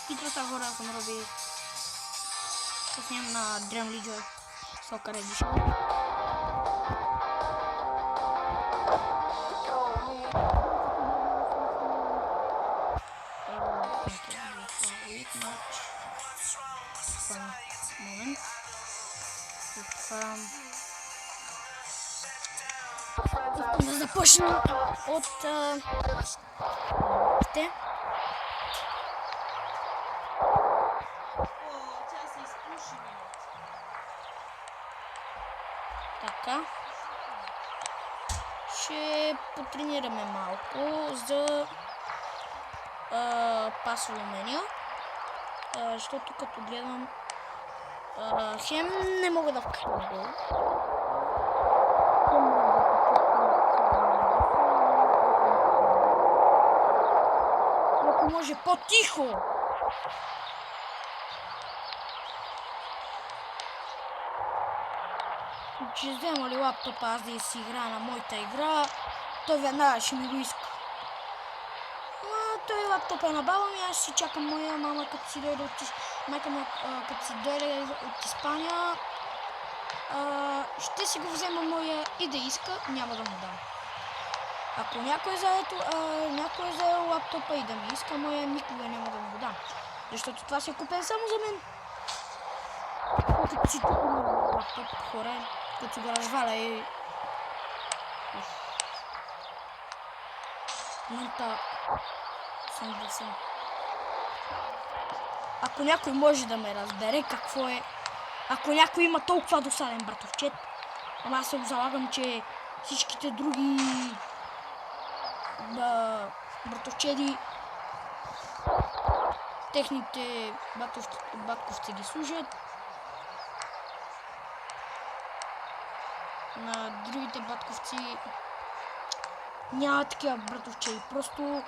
И това хора съм роби. Снимам на Dream League Soccer Edition. Момент. Искам да започна от те. Така. Ще потренираме малко за пасово меню. Защото като гледам хем не мога да вкарам гол. Ако може по-тихо! Че взема ли лаптопа аз да си игра на моята игра, той веднага ще ми го иска. Той лаптоп е на баба ми, аз си чакам моя мама като си дойде от майка ми, като си дойде от Испания. Ще си го взема моя и да иска, няма да му дам. Ако някой е взел лаптопа и да ми иска моя, никога няма да му го дам. Защото това си е купен само за мен. Като си купен лаптоп, хора, като го разваля и... Момента съм гласен. Ако някой може да ме разбере какво е, ако някой има толкова досаден братовчет, ама аз се го залагам, че всичките други братовчеди, техните батковци ги служат, на другите батковци няма такива братовчеди, просто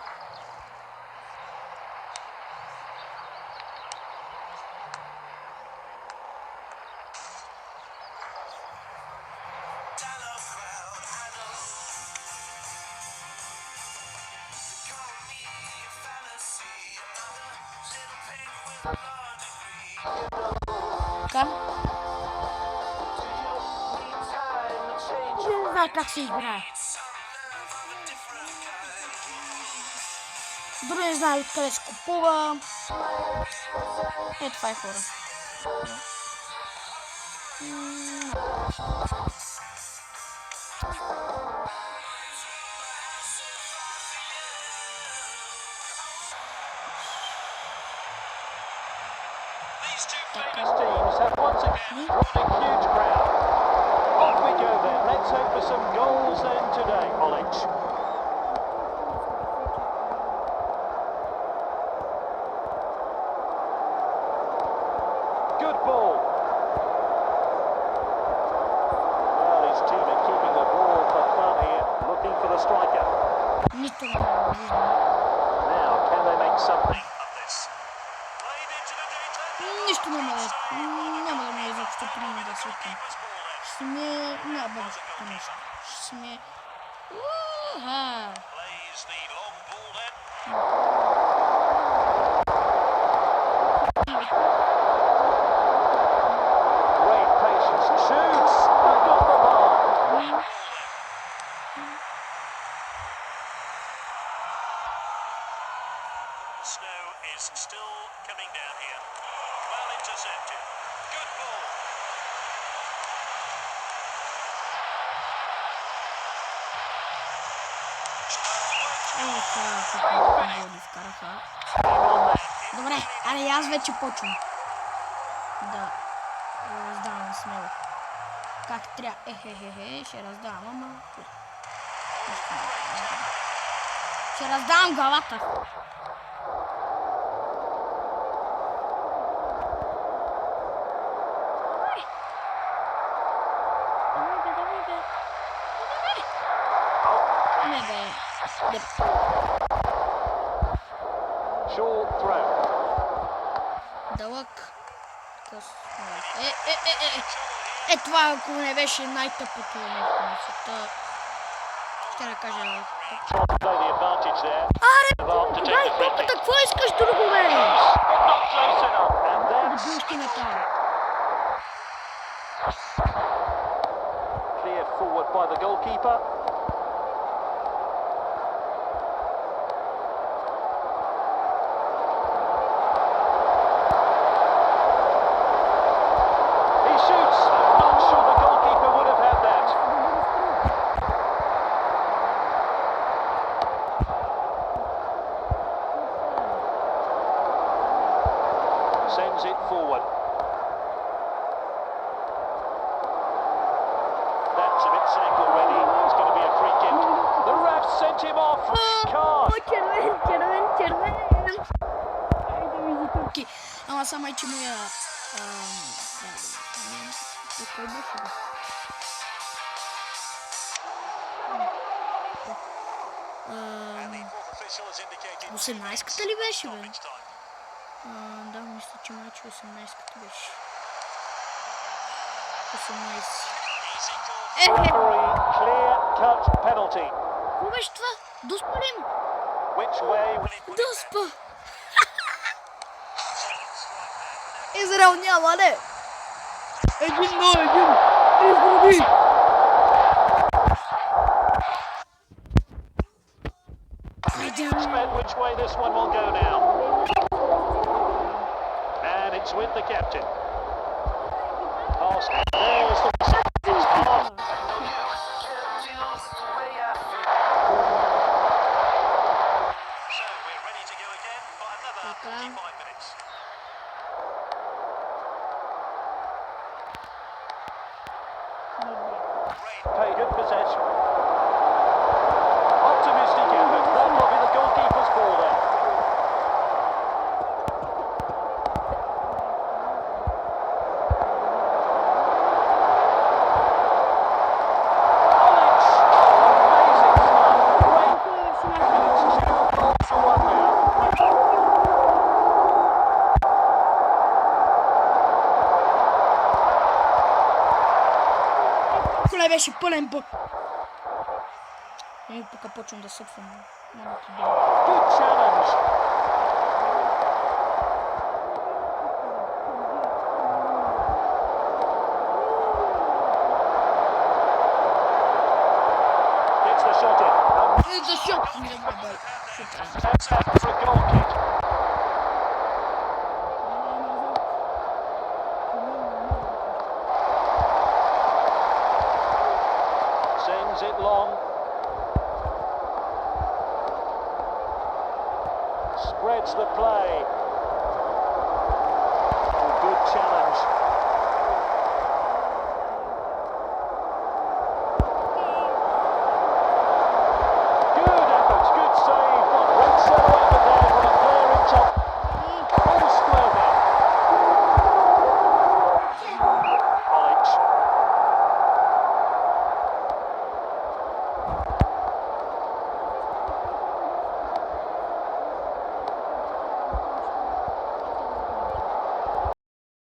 така. Не знам как се играе. Дори не знае откъде се купува. Това е хора. Teams have once again brought a huge crowd. Off we go then. Let's hope for some goals then today, Olic. Good ball. Well, his team are keeping the ball for fun here, looking for the striker. Now, can they make something of this? Played into the danger. Нищо няма да ме изобщо приема да свикам. Ще ми е най-бъдещото нещо. Ще ми е... Plays the long ball then. Great patience. Shoots. And got the ball. Snow is still coming down here. Well intercepted. Good ball. Добре, аре аз вече почвам да раздавам смело. Как трябва? Ще раздавам, ама... Ще раздавам главата. Не бе. Short throw. Дълъг. Това ако не беше най-тъпото нещо на света, ще да кажа. Аре, най-тъпата, какво искаш друго, бе? Sends it forward. That's a bit cynic already. It's going to be a free kick. The ref sent him off. Red card. Червен. Айде визитурки. Ама са майче моя... Кой беше бе? 18-ката ли беше бе? Да, мисля, че майче 18-ката беше. 18. Clear cut penalty. Какво беше това? Доспа ли има? Which way will he put it? Доспа! Израел няма, не! Един. Израби! Expect which way this one will go now. And it's with the captain. Pass. There's the it's pass. So we're ready to go again for another 45 minutes. Pay good possession. Optimistic effort. That will be the goalkeeper's ball there. Коле беше пълен бък. И тук почвам да съпвам. Good challenge. Gets the shot in. It's a shot. That's out for a goal kick. Sends it long. Spreads the play. Oh, good challenge.